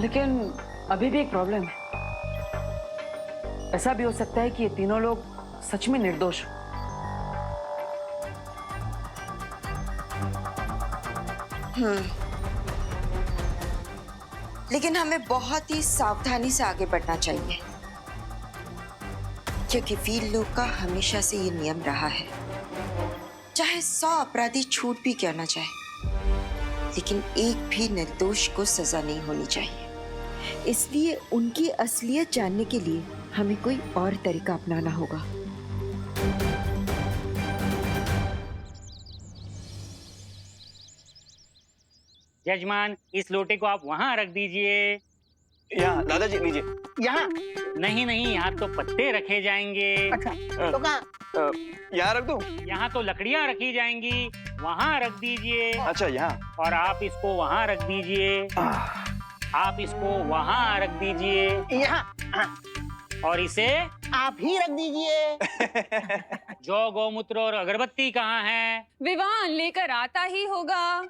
लेकिन अभी भी एक प्रॉब्लम है। ऐसा भी हो सकता है कि ये तीनों लोग सच में निर्दोष हो। लेकिन हमें बहुत ही सावधानी से आगे बढ़ना चाहिए, क्योंकि वीर लोग का हमेशा से ये नियम रहा है, चाहे 100 अपराधी छूट भी क्यों ना जाए, लेकिन एक भी निर्दोष को सजा नहीं होनी चाहिए। इसलिए उनकी असलियत जानने के लिए हमें कोई और तरीका अपनाना होगा। यजमान, इस लोटे को आप वहाँ रख दीजिए। यहाँ दादाजी लीजिए। यहाँ? नहीं नहीं, यहाँ तो पत्ते रखे जाएंगे। अच्छा, तो कहाँ? यहाँ रख दूं? यहाँ तो लकड़ियाँ रखी जाएंगी, वहाँ रख दीजिए। अच्छा यहाँ। और आप इसको वहाँ रख दीजिए। आप इसको वहाँ रख दीजिए। यहाँ? और इसे आप ही रख दीजिए। जौ, गौमूत्र और अगरबत्ती कहाँ है? विवान लेकर आता ही होगा।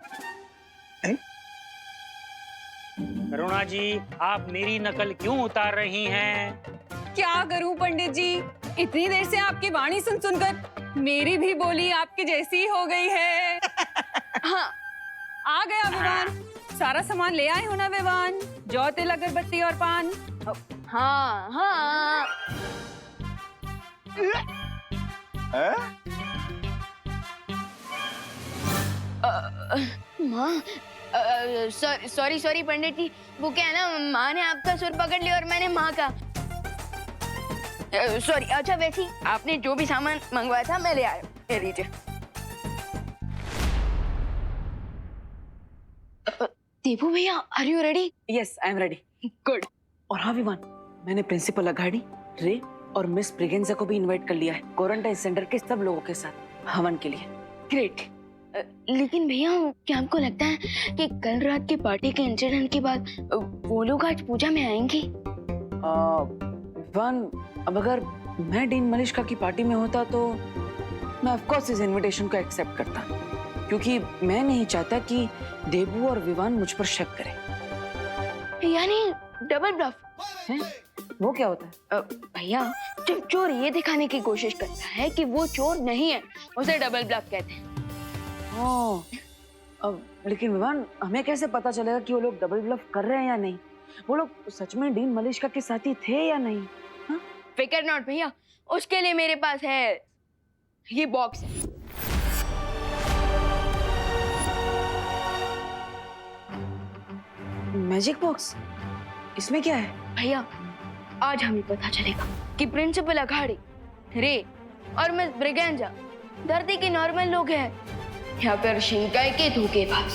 करुणा जी, आप मेरी नकल क्यों उतार रही हैं? क्या करूं पंडित जी, इतनी देर से आपकी वाणी सुन सुनकर मेरी भी बोली आपकी जैसी ही हो गई है। हाँ, आ गया विवान। सारा सामान ले आए हो ना विवान? जौ, तिल, अगरबत्ती और पान। हाँ हाँ। माँ, सॉरी पंडित जी, वो क्या है ना, माँ ने आपका सुर पकड़ लिया और मैंने माँ का। सॉरी। अच्छा वैसे आपने जो भी सामान मंगवाया था मैं ले आया, ले लीजिए। देवू भैया, are you ready? Yes, I am ready. Good. और हाँ विवान, मैंने प्रिंसिपल अघाड़ी, रे और मिस ब्रिगेंजा को भी इनवाइट कर लिया है क्वारंटाइन सेंटर के सब लोगों के साथ हवन के लिए। ग्रेट। लेकिन भैया, क्या आपको लगता है कि कल रात की पार्टी के इंसिडेंट के बाद वो लोग आज पूजा में आएंगे? विवान, अब अगर मैं डीन मलिश्का की पार्टी में होता तो मैं ऑफ कोर्स इस इनविटेशन को एक्सेप्ट करता, क्योंकि मैं नहीं चाहता कि देबू और विवान मुझ पर शक करें। यानी डबल ब्लफ हैं? वो क्या होता है? भैया, जब चोर ये दिखाने की कोशिश करता है कि वो चोर नहीं है, उसे डबल ब्लफ कहते हैं। अब लेकिन विवान, हमें कैसे पता चलेगा कि वो लोग डबल ब्लफ कर रहे हैं या नहीं? वो लोग सच में डीन मलिश्का के साथी थे या नहीं? हाँ? फिकर नॉट भैया, उसके लिए मेरे पास है ये बॉक्स है। Magic box? इसमें क्या है? भैया, आज हमें पता चलेगा कि प्रिंसिपल अघाड़ी, रे और मिस ब्रिगेंजा धरती के नॉर्मल लोग हैं या फिर शिंकाई के धोखेबाज।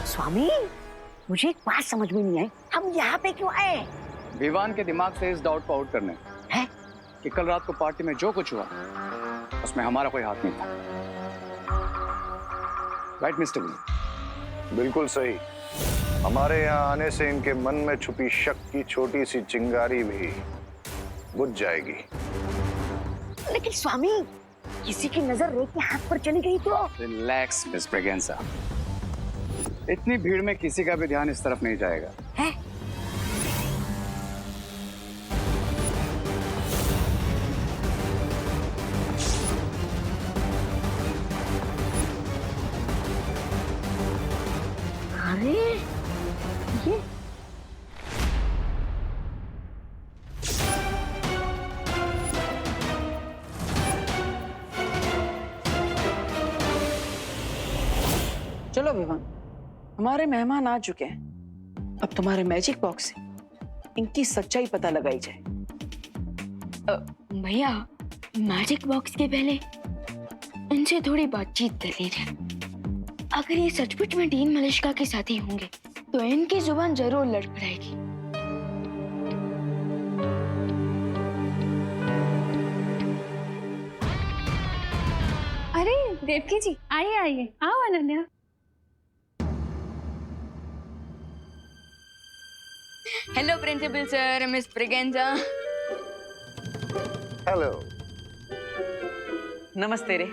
स्वामी, मुझे एक बात समझ में नहीं आई, हम यहाँ पे क्यों आए? विवान के दिमाग से इस डाउट को आउट करने हैं? कि कल रात को पार्टी में जो कुछ हुआ उसमें हमारा कोई हाथ नहीं था। Right mister win? बिल्कुल सही। हमारे यहाँ आने से इनके मन में छुपी शक की छोटी सी चिंगारी भी बुझ जाएगी। लेकिन स्वामी, किसी की नजर रे के हाथ पर चली गई तो? रिलैक्स मिस ब्रिगेंजा, इतनी भीड़ में किसी का भी ध्यान इस तरफ नहीं जाएगा। है? अरे ये चलो विवान, हमारे मेहमान आ चुके हैं। अब तुम्हारे मैजिक बॉक्स से इनकी सच्चाई पता लगाई जाए। भैया, मैजिक बॉक्स के पहले इनसे थोड़ी बातचीत कर लीजिए। अगर ये सचमुच में डीन मलिश्का के साथी होंगे तो इनकी जुबान जरूर लड़खड़ाएगी। अरे देवकी जी, आइए आइए, आओ Ananya. Hello principal sir, miss Braganza. Hello. नमस्ते रे।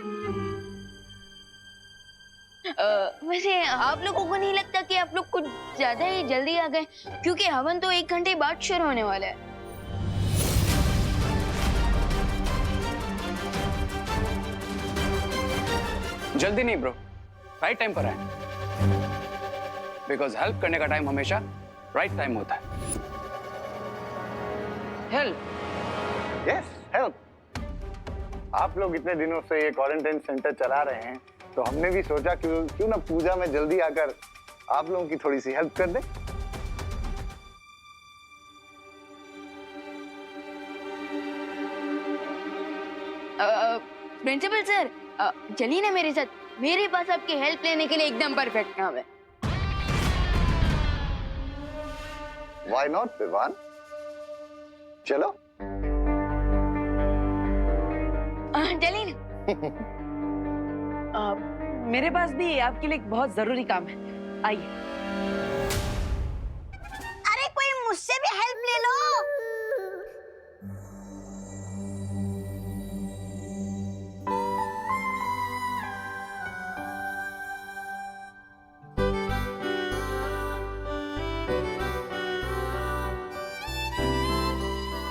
वैसे आप लोगों को नहीं लगता कि आप लोग कुछ ज्यादा ही जल्दी आ गए? क्योंकि हवन तो 1 घंटे बाद शुरू होने वाला है। जल्दी नहीं ब्रो, राइट टाइम पर आए। बिकॉज हेल्प करने का टाइम हमेशा राइट टाइम होता है। हेल्प? Yes, help. आप लोग इतने दिनों से ये क्वारंटाइन सेंटर चला रहे हैं, तो हमने भी सोचा क्यों ना पूजा में जल्दी आकर आप लोगों की थोड़ी सी हेल्प कर दें। प्रिंसिपल सर, चलिए ना मेरे साथ। मेरे पास आपकी हेल्प लेने के लिए एकदम परफेक्ट काम है। Why not, Vivaan? चलो। चलिए ना। मेरे पास भी आपके लिए एक बहुत जरूरी काम है, आइए। अरे कोई मुझसे भी हेल्प ले लो।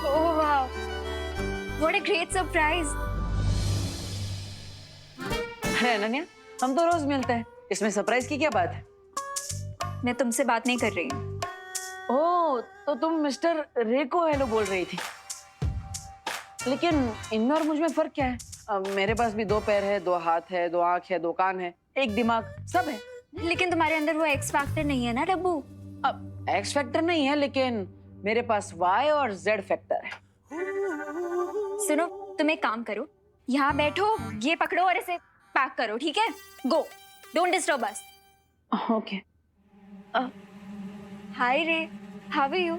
ओह वाह, व्हाट अ ग्रेट सरप्राइज। अरे अनन्या, हम तो रोज मिलते हैं, इसमें सरप्राइज की क्या बात है? मैं तुमसे बात नहीं कर रही हूँ। ओह, तो तुम मिस्टर रे को हेलो बोल रही थी। लेकिन इनमें और मुझ में फर्क क्या है? मेरे पास भी 2 पैर है, 2 हाथ है, 2 आंख है, 2 कान है, 1 दिमाग, सब है। लेकिन तुम्हारे अंदर वो एक्स फैक्टर नहीं है ना डब्बू? अब एक्स फैक्टर नहीं है, लेकिन मेरे पास वाई और जेड फैक्टर है। सुनो, तुम एक काम करो, यहाँ बैठो, ये पकड़ो और इसे पैक करो, ठीक है? गो, डोंट डिस्टर्ब अस। ओके। हाय रे, हाउ आर यू?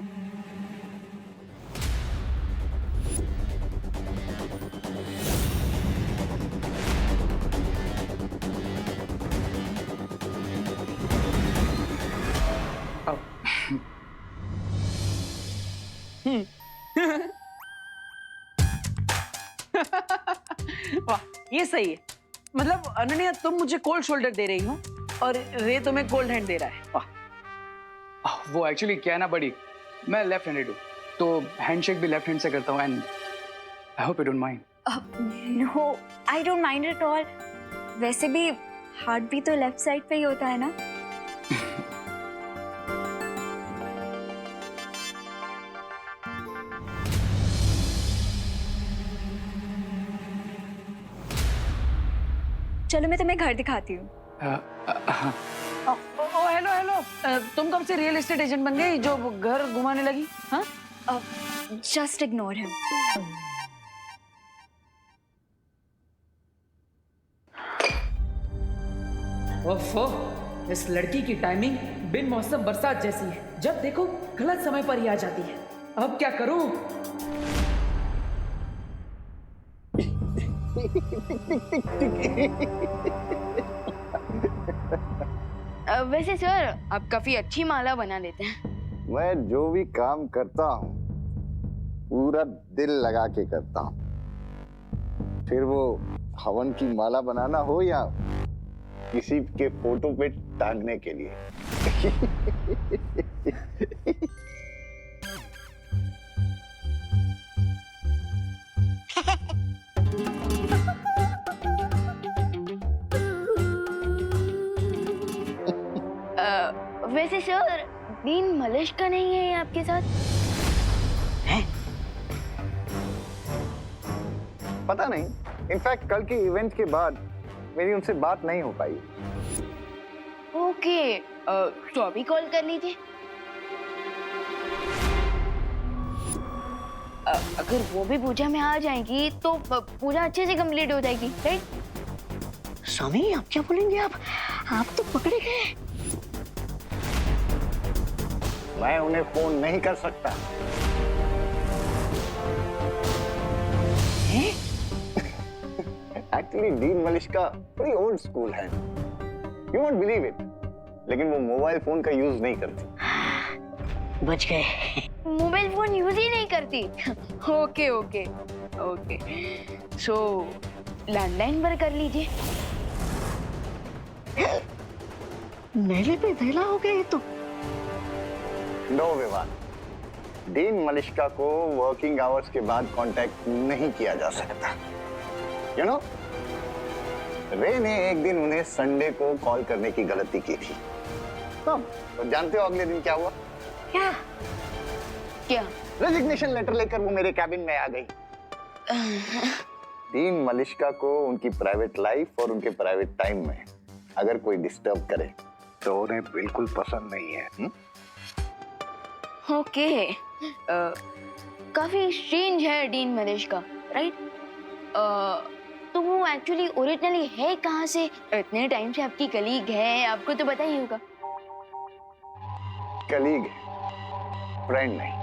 वाह, ये सही है। मतलब अनन्या, तुम मुझे कोल्ड शोल्डर दे रही हो और रे तुम्हें कोल्ड हैंड दे रहा है। वाह। वो एक्चुअली क्या है ना बड़ी, मैं लेफ्ट हैंडेड हूँ, तो हैंडशेक भी लेफ्ट हैंड से करता हूँ। And I hope you don't mind. No, I don't mind at all. वैसे भी हार्ट भी तो लेफ्ट साइड पे ही होता है ना? चलो मैं तुम्हें घर दिखाती हूँ। ओ हेलो हेलो, तुम कब से रियल एस्टेट एजेंट बन गई जो घर घुमाने लगी? हाँ, जस्ट इग्नोर हिम। ओफो, इस लड़की की टाइमिंग बिन मौसम बरसात जैसी है। जब देखो गलत समय पर ही आ जाती है। अब क्या करूं? वैसे सर, आप काफी अच्छी माला बना लेते हैं। मैं जो भी काम करता हूँ पूरा दिल लगा के करता हूँ, फिर वो हवन की माला बनाना हो या किसी के फोटो पे टांगने के लिए। वैसे सर, डीन मलिश का नहीं है आपके साथ? है? पता नहीं, इनफैक्ट कल के इवेंट के बाद मेरी उनसे बात नहीं हो पाई। ओके, तो अभी कॉल कर लीजिए। अगर वो भी पूजा में आ जाएंगी तो पूजा अच्छे से कंप्लीट हो जाएगी, राइट? स्वामी, आप क्या बोलेंगे? आप तो पकड़े गए। मैं उन्हें फोन नहीं कर सकता। एक्चुअली डीन मलिश्का बड़ी ओल्ड स्कूल है, यू वोंट बिलीव इट, लेकिन वो मोबाइल फोन का यूज नहीं करती। बच गए। मोबाइल फोन यूज ही नहीं करती। ओके ओके ओके, सो लैंडलाइन पर कर लीजिए। मेले पे वेला हो गए तो। नो विवान, डीन मलिश्का को वर्किंग आवर्स के बाद कांटेक्ट नहीं किया जा सकता। यू नो, रे ने एक दिन उन्हें संडे को कॉल करने की गलती की थी। कब? तो जानते हो अगले दिन क्या हुआ? क्या? क्या? रेजिग्नेशन लेटर लेकर वो मेरे कैबिन में आ गई। डीन मलिश्का को उनकी प्राइवेट लाइफ और उनके प्राइवेट टाइम में अगर कोई डिस्टर्ब करे तो उन्हें बिल्कुल पसंद नहीं है। ओके, काफी स्ट्रेंज है डीन मलिश्का, राइट? तो वो एक्चुअली ओरिजिनली है कहाँ से? इतने टाइम से आपकी कलीग है, आपको तो पता ही होगा। कलीग, फ्रेंड नहीं।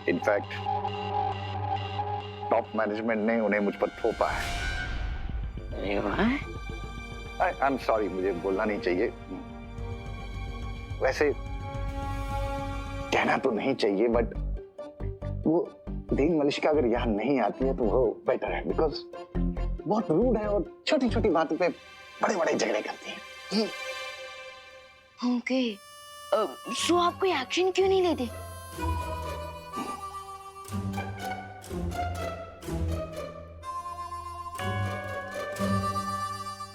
इनफैक्ट टॉप मैनेजमेंट ने उन्हें मुझ पर थोपा है। आई एम सॉरी, मुझे बोलना नहीं चाहिए। वैसे कहना तो नहीं चाहिए, बट वो डीन मलिश्का अगर यहाँ नहीं आती है तो वो बेटर है, बिकॉज बहुत रूड है और छोटी छोटी बातों पे बड़े बड़े झगड़े करती है। ओके, सो आप कोई एक्शन क्यों नहीं लेते?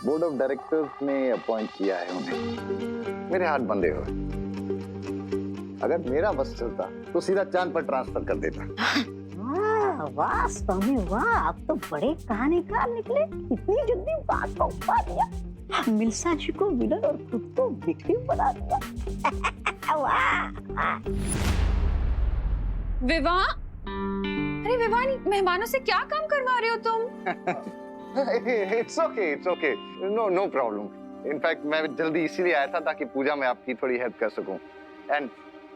बोर्ड ऑफ डायरेक्टर्स ने अपॉइंट किया है उन्हें। मेरे हाथ बंधे हुए। अगर मेरा बस चलता तो सीधा चांद पर ट्रांसफर कर देता। वाह स्वामी वाह, आप तो बड़े कहानीकार निकले। इतनी जल्दी बात को उठा दिया। मिल्सा जी को विलन और खुद को विक्टिम बना दिया। वाह। विवाह, अरे विवाह, मेहमानों से क्या काम करवा रहे हो तुम? It's okay, no problem. In fact मैं जल्दी इसीलिए आया था ताकि पूजा में आपकी थोड़ी हेल्प कर सकूं। And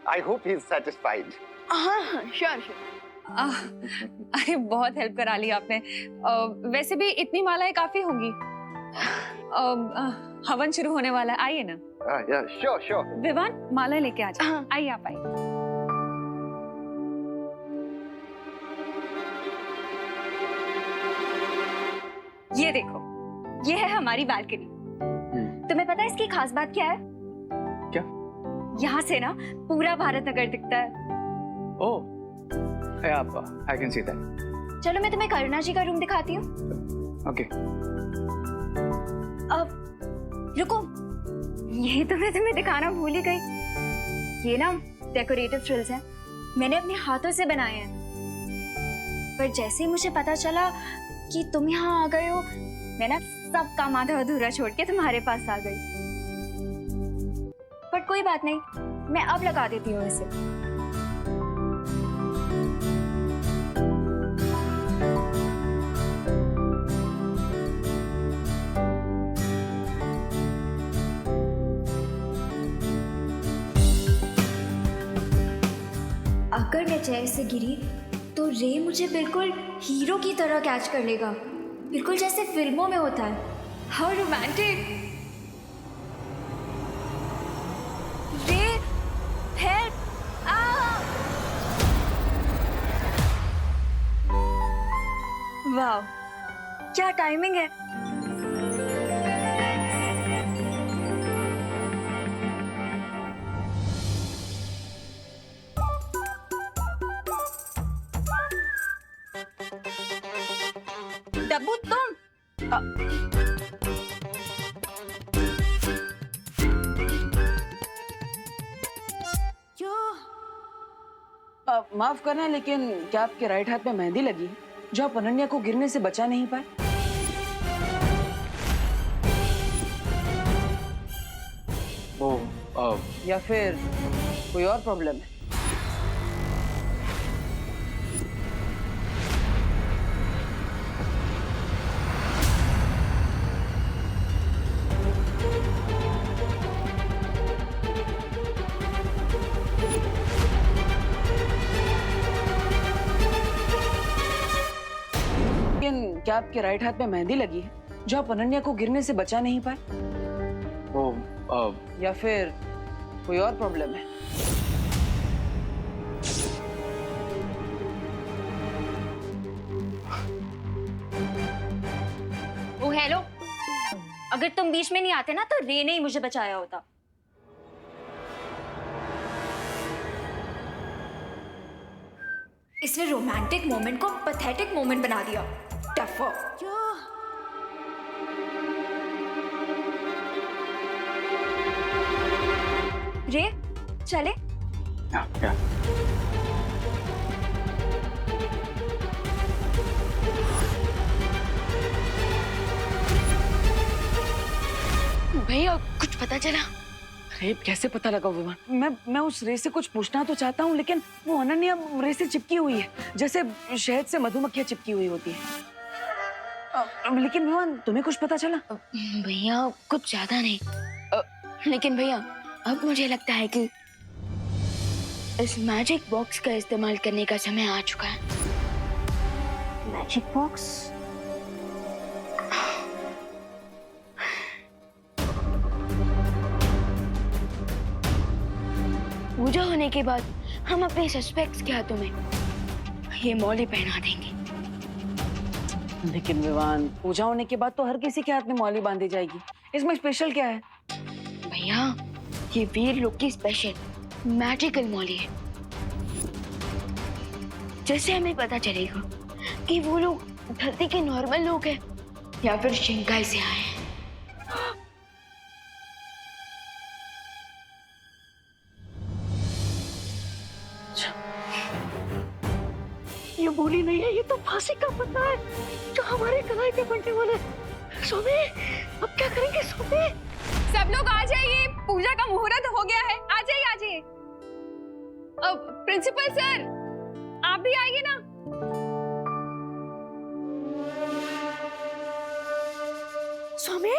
I hope he is satisfied. हाँ, श्योर। अरे बहुत हेल्प करा ली आपने। वैसे भी इतनी मालाएं काफी होंगी। हवन शुरू होने वाला है, आइए ना। या श्योर। विवान, माला लेके आ जाओ। आइए आप आइए। ये देखो, ये है हमारी बालकनी। तुम्हें पता है इसकी खास बात क्या है? क्या? यहाँ से ना पूरा भारत नगर दिखता है। ओह, I can see that. चलो मैं तुम्हें करुणा जी का रूम दिखाती हूँ। Okay. अब रुको, ये तो मैं तुम्हें दिखाना भूल ही गई। ये ना डेकोरेटिव फ्रिल्स हैं, मैंने अपने हाथों से बनाए हैं। पर जैसे ही मुझे पता चला कि तुम यहाँ आ गए हो, मैं ना सब काम आधा अधूरा छोड़ के तुम्हारे पास आ गई। पर कोई बात नहीं, मैं अब लगा देती हूँ इसे। अगर मैं चेयर से गिरी तो रे मुझे बिल्कुल हीरो की तरह कैच कर लेगा, बिल्कुल जैसे फिल्मों में होता है। How romantic. रे, हेल्प! वाह, क्या टाइमिंग है। डब्बू, तुम माफ करना, लेकिन क्या आपके राइट हाथ में मेहंदी लगी है जो आप अनन्या को गिरने से बचा नहीं पाए? या फिर कोई और प्रॉब्लम है? क्या आपके राइट हाथ में मेहंदी लगी है जो आप अनन्या को गिरने से बचा नहीं पाए? या फिर कोई और प्रॉब्लम है? अगर तुम बीच में नहीं आते ना तो रे ने ही मुझे बचाया होता। इसने रोमांटिक मोमेंट को पैथेटिक मोमेंट बना दिया। टफर। रे चले। क्या? भैया कुछ पता चला? अरे कैसे पता लगा विवान? मैं उस रे से कुछ पूछना तो चाहता हूँ, लेकिन वो अनन्या रे से चिपकी हुई है, जैसे शहद से मधुमक्खियां चिपकी हुई होती है। लेकिन विवान तुम्हें कुछ पता चला? भैया कुछ ज्यादा नहीं, लेकिन भैया अब मुझे लगता है कि इस मैजिक बॉक्स का इस्तेमाल करने का समय आ चुका है। Magic box? पूजा होने के बाद हम अपने सस्पेक्ट्स के हाथों में ये मौली पहना देंगे। लेकिन विवान पूजा होने के बाद तो हर किसी के हाथ में मौली बांधी जाएगी, इसमें स्पेशल क्या है? भैया ये वीर लोग की स्पेशल मैजिकल मौली है, जैसे हमें पता चलेगा कि वो लोग धरती के नॉर्मल लोग हैं या फिर शंघाई से आए हैं। ये बोली नहीं है, ये तो फांसी का पत्ता है जो हमारे कलाई पे बनने वाला है। सोमे अब क्या करेंगे सोमे? सब लोग आ जाइए, पूजा का मुहूर्त हो गया है। आ जाइए आ जाइए। प्रिंसिपल सर आप भी आइए ना। सोमे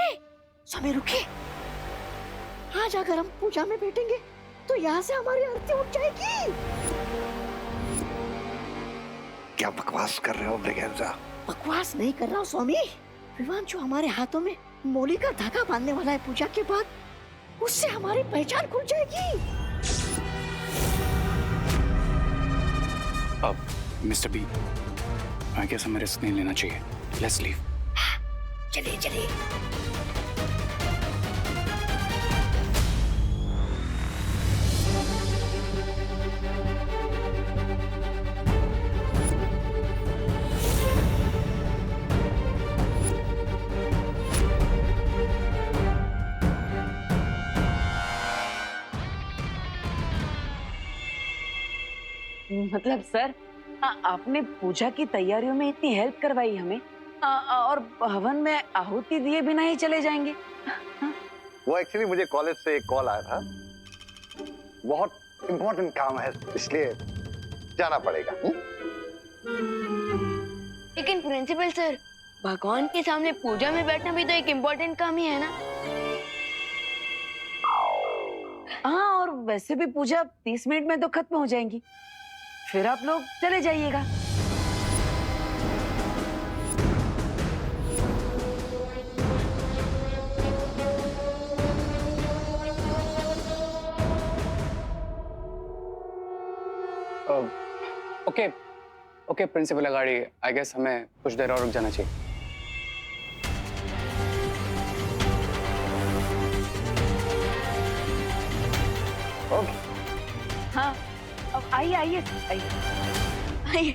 सोमे रुकिए। आज अगर हम पूजा में बैठेंगे तो यहाँ से हमारी आरती उठ जाएगी। क्या बकवास कर रहे हो ब्रिगेंजा? बकवास नहीं कर रहा हूँ स्वामी। विवान जो हमारे हाथों में मौली का धागा बांधने वाला है पूजा के बाद, उससे हमारी पहचान खुल जाएगी। अब मिस्टर बी, आई गेस हमें रिस्क नहीं लेना चाहिए। Let's leave. चलिए चलिए। मतलब सर आपने पूजा की तैयारियों में इतनी हेल्प करवाई हमें, और हवन में आहुति दिए बिना ही चले जाएंगे? वो एक्चुअली मुझे कॉलेज से एक कॉल आया था, बहुत इम्पोर्टेंट काम है इसलिए जाना पड़ेगा। लेकिन प्रिंसिपल सर, भगवान के सामने पूजा में बैठना भी तो एक इम्पोर्टेंट काम ही है ना? हाँ, और वैसे भी पूजा 30 मिनट में तो खत्म हो जाएंगी, फिर आप लोग चले जाइएगा। ओके प्रिंसिपल अगाड़ी, आई गेस हमें कुछ देर और रुक जाना चाहिए। ओके। हाँ, अब आइए आइए आइए।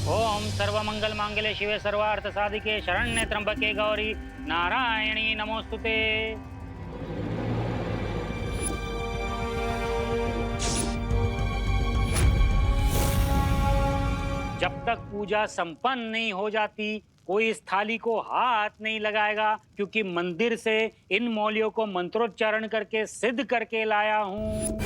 ओम सर्वमंगल मांगल्ये शिवे सर्वार्थ साधिके शरण्ये त्र्यंबके गौरी नारायणी नमोस्तुते। जब तक पूजा संपन्न नहीं हो जाती कोई इस थाली को हाथ नहीं लगाएगा, क्योंकि मंदिर से इन मौलियों को मंत्रोच्चारण करके सिद्ध करके लाया हूँ।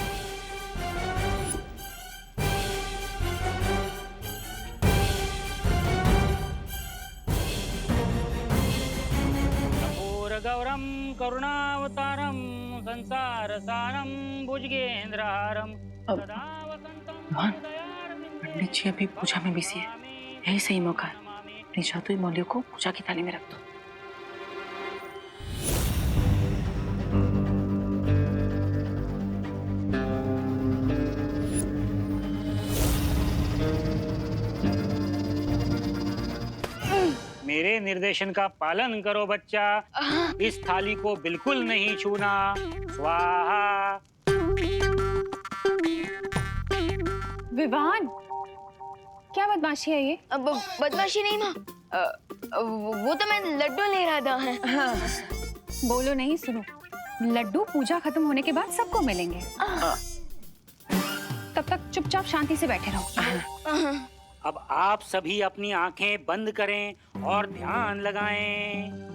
गौरम करुणावतारम संसार सारम भुजगेंद्रहारम सदा वसंतम। पंडित जी अभी पूजा में बिजी है, यही सही मौका है। अपनी जादुई मौलियों को पूजा की थाली में रख दो। मेरे निर्देशन का पालन करो बच्चा। इस थाली को बिल्कुल नहीं छूना। स्वाहा। विवान, क्या बदमाशी है ये? बदमाशी नहीं माँ, वो तो मैं लड्डू ले रहा था। बोलो नहीं, सुनो। लड्डू पूजा खत्म होने के बाद सबको मिलेंगे। तब तक चुपचाप शांति से बैठे रहो। अब आप सभी अपनी आंखें बंद करें और ध्यान लगाएं।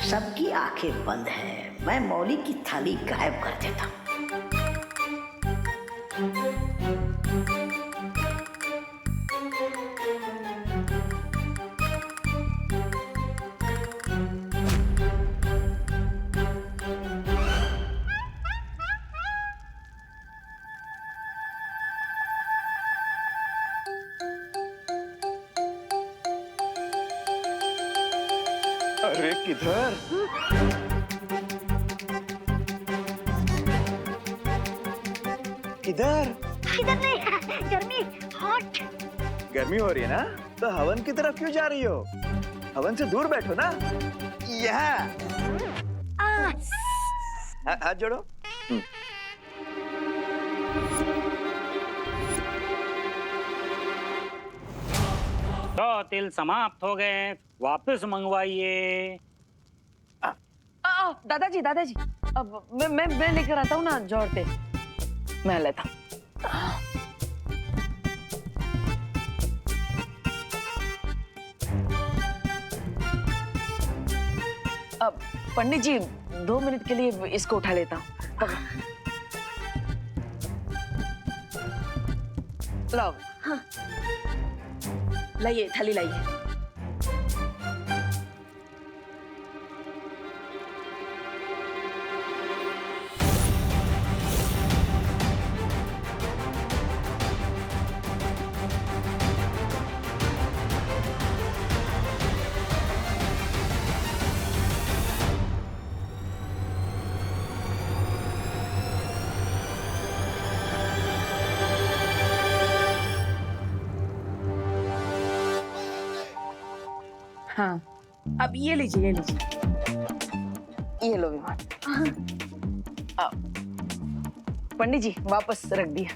सबकी आंखें बंद है, मैं मौली की थाली गायब कर देता हूँ। अरे किधर? किधर? इधर नहीं, गर्मी, हॉट। गर्मी हो रही है ना, तो हवन की तरफ क्यों जा रही हो? हवन से दूर बैठो ना। यहाँ हाथ जोड़ो। तो तिल समाप्त हो गए, वापस मंगवाइए। दादाजी दादाजी, अब मैं लेकर आता हूँ ना जोड़ते, मैं लेता हूँ। अब पंडित जी 2 मिनट के लिए इसको उठा लेता हूँ। लाओ, हाँ। लाइए, थाली लाइए। हाँ, अब ये लीजिए, ये लीजिए, ये लो विमान। पंडित जी वापस रख दिया।